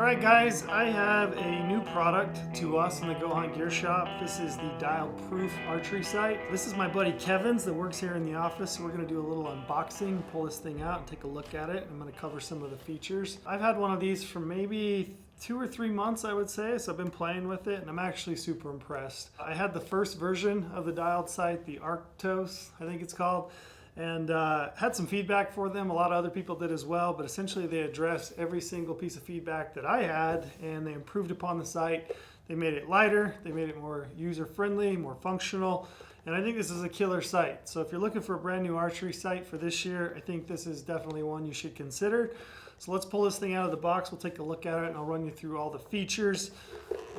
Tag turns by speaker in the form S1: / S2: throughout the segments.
S1: Alright guys, I have a new product to us in the GOHUNT gear shop. This is the Dialed Proof archery sight. This is my buddy Kevin's that works here in the office. So we're going to do a little unboxing, pull this thing out and take a look at it. I'm going to cover some of the features. I've had one of these for maybe 2 or 3 months, I would say, so I've been playing with it and I'm actually super impressed. I had the first version of the dialed sight, the ARXOS, I think it's called, and had some feedback for them. A lot of other people did as well, but essentially they addressed every single piece of feedback that I had and they improved upon the sight. They made it lighter, they made it more user-friendly, more functional, and I think this is a killer sight. So if you're looking for a brand new archery sight for this year, I think this is definitely one you should consider. So let's pull this thing out of the box, we'll take a look at it and I'll run you through all the features.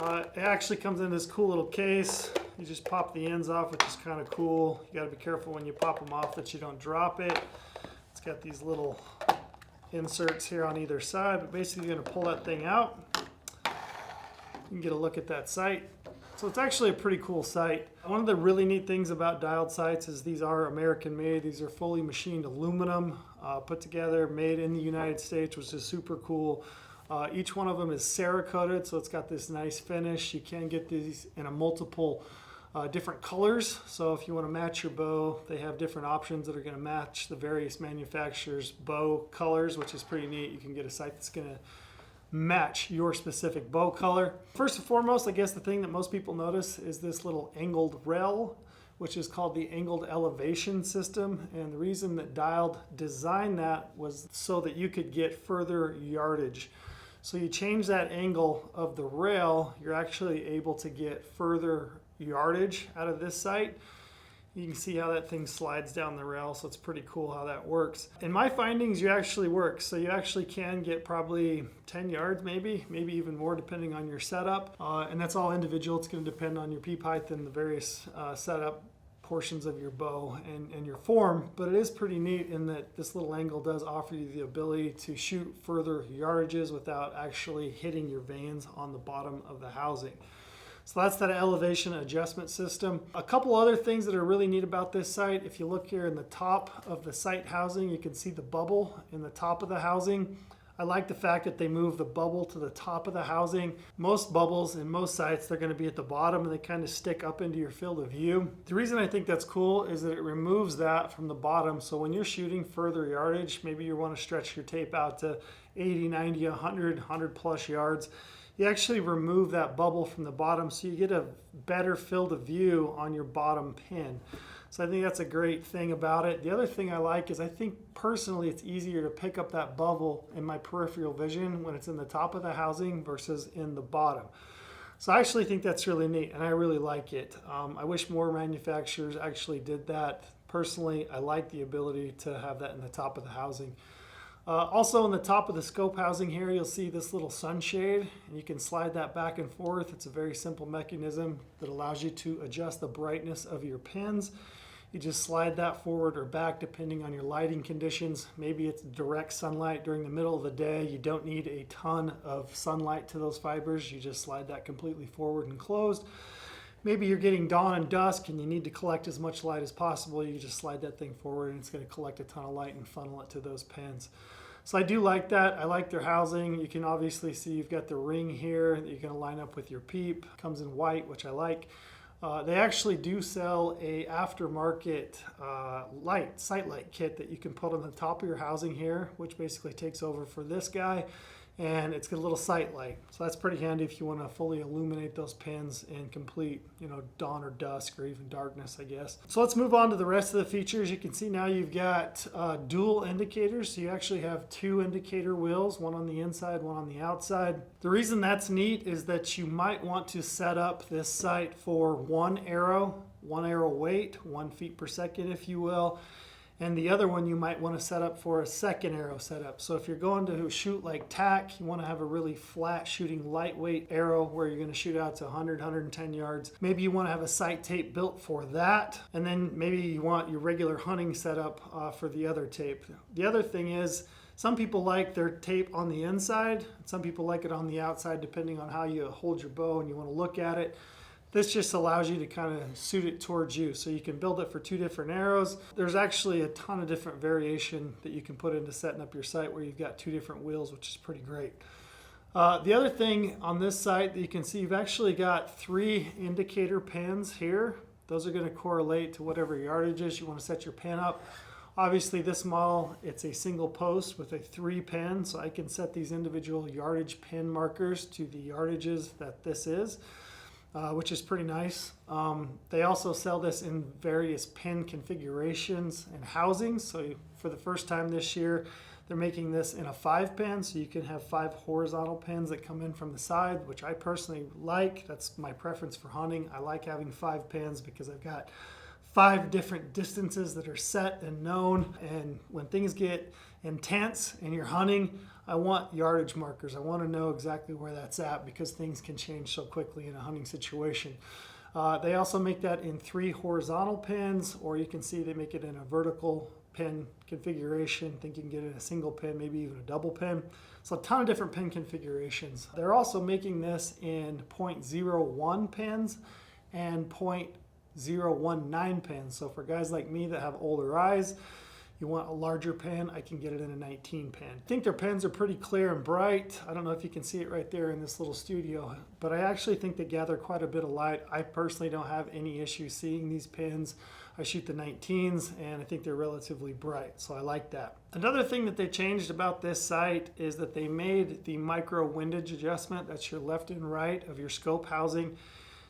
S1: It actually comes in this cool little case. You just pop the ends off, which is kind of cool. You gotta be careful when you pop them off that you don't drop it. It's got these little inserts here on either side, but basically you're gonna pull that thing out. You can get a look at that sight. So it's actually a pretty cool sight. One of the really neat things about dialed sights is these are American made. These are fully machined aluminum, put together, made in the United States, which is super cool. Each one of them is Cerakoted, so it's got this nice finish. You can get these in a multiple different colors. So if you want to match your bow, they have different options that are going to match the various manufacturers' bow colors, which is pretty neat. You can get a sight that's going to match your specific bow color. First and foremost, I guess the thing that most people notice is this little angled rail, which is called the angled elevation system. And the reason that Dialed designed that was so that you could get further yardage. So you change that angle of the rail, you're actually able to get further yardage out of this sight. You can see how that thing slides down the rail, so it's pretty cool how that works. In my findings, you actually work. So you actually can get probably 10 yards maybe even more depending on your setup. And that's all individual. It's going to depend on your peep height and the various setup portions of your bow and your form. But it is pretty neat in that this little angle does offer you the ability to shoot further yardages without actually hitting your vanes on the bottom of the housing. So that's that elevation adjustment system. A couple other things that are really neat about this sight. If you look here in the top of the sight housing, you can see the bubble in the top of the housing. I like the fact that they move the bubble to the top of the housing. Most bubbles in most sights, they're going to be at the bottom and they kind of stick up into your field of view. The reason I think that's cool is that it removes that from the bottom. So when you're shooting further yardage, maybe you want to stretch your tape out to 80, 90, 100 plus yards. You actually remove that bubble from the bottom so you get a better field of view on your bottom pin. So I think that's a great thing about it. The other thing I like is I think personally it's easier to pick up that bubble in my peripheral vision when it's in the top of the housing versus in the bottom. So I actually think that's really neat and I really like it. I wish more manufacturers actually did that. Personally, I like the ability to have that in the top of the housing. Also in the top of the scope housing here, you'll see this little sunshade and you can slide that back and forth. It's a very simple mechanism that allows you to adjust the brightness of your pins. You just slide that forward or back depending on your lighting conditions. Maybe it's direct sunlight during the middle of the day. You don't need a ton of sunlight to those fibers. You just slide that completely forward and closed. Maybe you're getting dawn and dusk and you need to collect as much light as possible. You just slide that thing forward and it's going to collect a ton of light and funnel it to those pins. So I do like that. I like their housing. You can obviously see you've got the ring here that you're going to line up with your peep. Comes in white, which I like. They actually do sell a aftermarket sight light kit that you can put on the top of your housing here, which basically takes over for this guy. And it's got a little sight light. So that's pretty handy if you want to fully illuminate those pins in complete, dawn or dusk or even darkness, I guess. So let's move on to the rest of the features. You can see now you've got dual indicators. So you actually have 2 indicator wheels, one on the inside, one on the outside. The reason that's neat is that you might want to set up this sight for one arrow weight, 1 feet per second, if you will. And the other one you might want to set up for a second arrow setup. So if you're going to shoot like tack, you want to have a really flat shooting lightweight arrow where you're going to shoot out to 100, 110 yards. Maybe you want to have a sight tape built for that. And then maybe you want your regular hunting setup for the other tape. The other thing is, some people like their tape on the inside. Some people like it on the outside depending on how you hold your bow and you want to look at it. This just allows you to kind of suit it towards you. So you can build it for 2 different arrows. There's actually a ton of different variation that you can put into setting up your sight where you've got 2 different wheels, which is pretty great. The other thing on this site that you can see, you've actually got 3 indicator pins here. Those are going to correlate to whatever yardage is you want to set your pin up. Obviously this model, it's a single post with a 3 pin, so I can set these individual yardage pin markers to the yardages that this is, which is pretty nice. They also sell this in various pin configurations and housings. So for the first time this year, they're making this in a 5 pin, so you can have 5 horizontal pins that come in from the side, which I personally like. That's my preference for hunting. I like having 5 pins because I've got 5 different distances that are set and known. And when things get intense and you're hunting, I want yardage markers. I want to know exactly where that's at because things can change so quickly in a hunting situation. They also make that in 3 horizontal pins, or you can see they make it in a vertical pin configuration. I think you can get it in a single pin, maybe even a double pin. So a ton of different pin configurations. They're also making this in 0.01 pins and 0.019 pins. So for guys like me that have older eyes, you want a larger pin, I can get it in a 19 pin. I think their pins are pretty clear and bright. I don't know if you can see it right there in this little studio, but I actually think they gather quite a bit of light. I personally don't have any issue seeing these pins. I shoot the 19s and I think they're relatively bright, so I like that. Another thing that they changed about this site is that they made the micro windage adjustment, that's your left and right of your scope housing.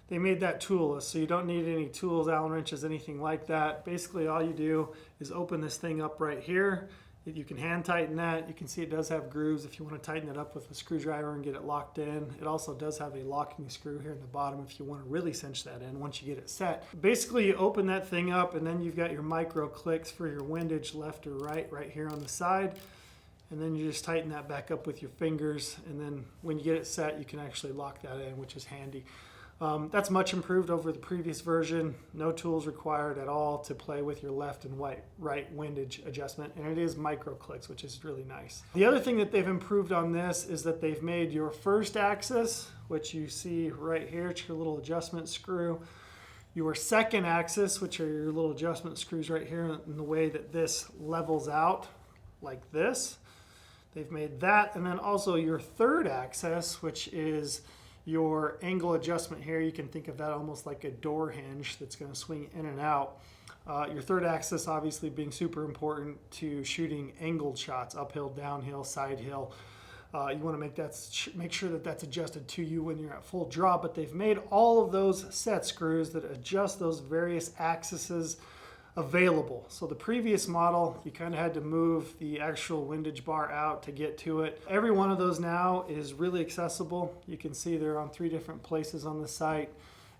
S1: They made that toolless, so you don't need any tools, Allen wrenches, anything like that. Basically all you do is open this thing up right here. You can hand tighten that. You can see it does have grooves if you want to tighten it up with a screwdriver and get it locked in. It also does have a locking screw here in the bottom if you want to really cinch that in once you get it set. Basically you open that thing up and then you've got your micro clicks for your windage left or right here on the side. And then you just tighten that back up with your fingers, and then when you get it set you can actually lock that in, which is handy. That's much improved over the previous version. No tools required at all to play with your left and right windage adjustment, and it is micro clicks, which is really nice. The other thing that they've improved on this is that they've made your first axis, which you see right here, it's your little adjustment screw, your second axis, which are your little adjustment screws right here in the way that this levels out like this. They've made that, and then also your third axis, which is your angle adjustment here. You can think of that almost like a door hinge that's going to swing in and out. Your third axis obviously being super important to shooting angled shots, uphill, downhill, side hill. You want to make sure that that's adjusted to you when you're at full draw, but they've made all of those set screws that adjust those various axes available. So the previous model, you kind of had to move the actual windage bar out to get to it. Every one of those now is really accessible. You can see they're on 3 different places on the site,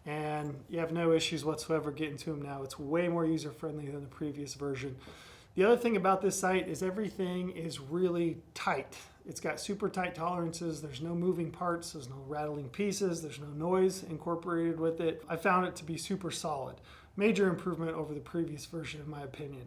S1: and you have no issues whatsoever getting to them now. It's way more user-friendly than the previous version. The other thing about this site is everything is really tight. It's got super tight tolerances. There's no moving parts. There's no rattling pieces. There's no noise incorporated with it. I found it to be super solid. Major improvement over the previous version, in my opinion.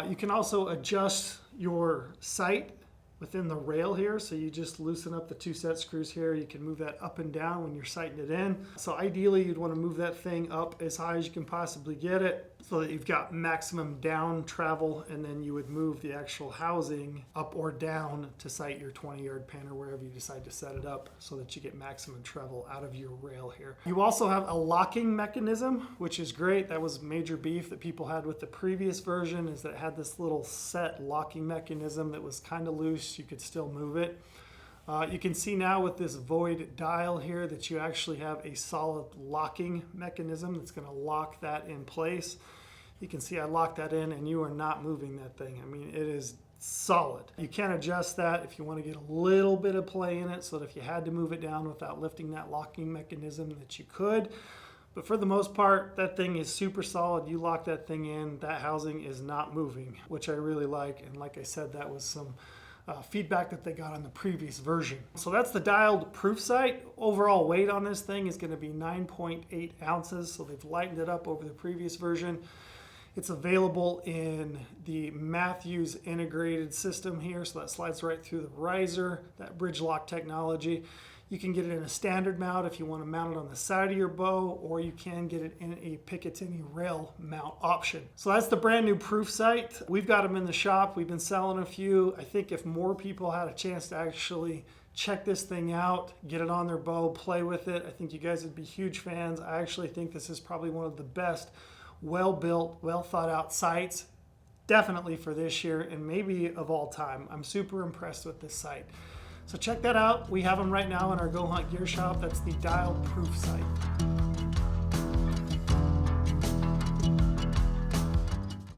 S1: You can also adjust your sight within the rail here, so you just loosen up the 2 set screws here. You can move that up and down when you're sighting it in. So ideally you'd want to move that thing up as high as you can possibly get it so that you've got maximum down travel, and then you would move the actual housing up or down to sight your 20-yard pin or wherever you decide to set it up so that you get maximum travel out of your rail here. You also have a locking mechanism, which is great. That was major beef that people had with the previous version, is that it had this little set locking mechanism that was kind of loose. You could still move it. You can see now with this void dial here that you actually have a solid locking mechanism that's going to lock that in place. You can see I locked that in and you are not moving that thing. I mean, it is solid. You can adjust that if you want to get a little bit of play in it, so that if you had to move it down without lifting that locking mechanism, that you could. But for the most part, that thing is super solid. You lock that thing in, that housing is not moving, which I really like. And like I said, that was some feedback that they got on the previous version. So that's the Dialed Proof sight. Overall weight on this thing is going to be 9.8 ounces. So they've lightened it up over the previous version. It's available in the Matthews integrated system here. So that slides right through the riser, that bridge lock technology. You can get it in a standard mount if you want to mount it on the side of your bow, or you can get it in a Picatinny rail mount option. So that's the brand new Proof sight. We've got them in the shop. We've been selling a few. I think if more people had a chance to actually check this thing out, get it on their bow, play with it. I think you guys would be huge fans. I actually think this is probably one of the best, well-built, well-thought-out sights, definitely for this year and maybe of all time. I'm super impressed with this sight. So check that out. We have them right now in our Go Hunt gear shop. That's the Dialed Proof sight.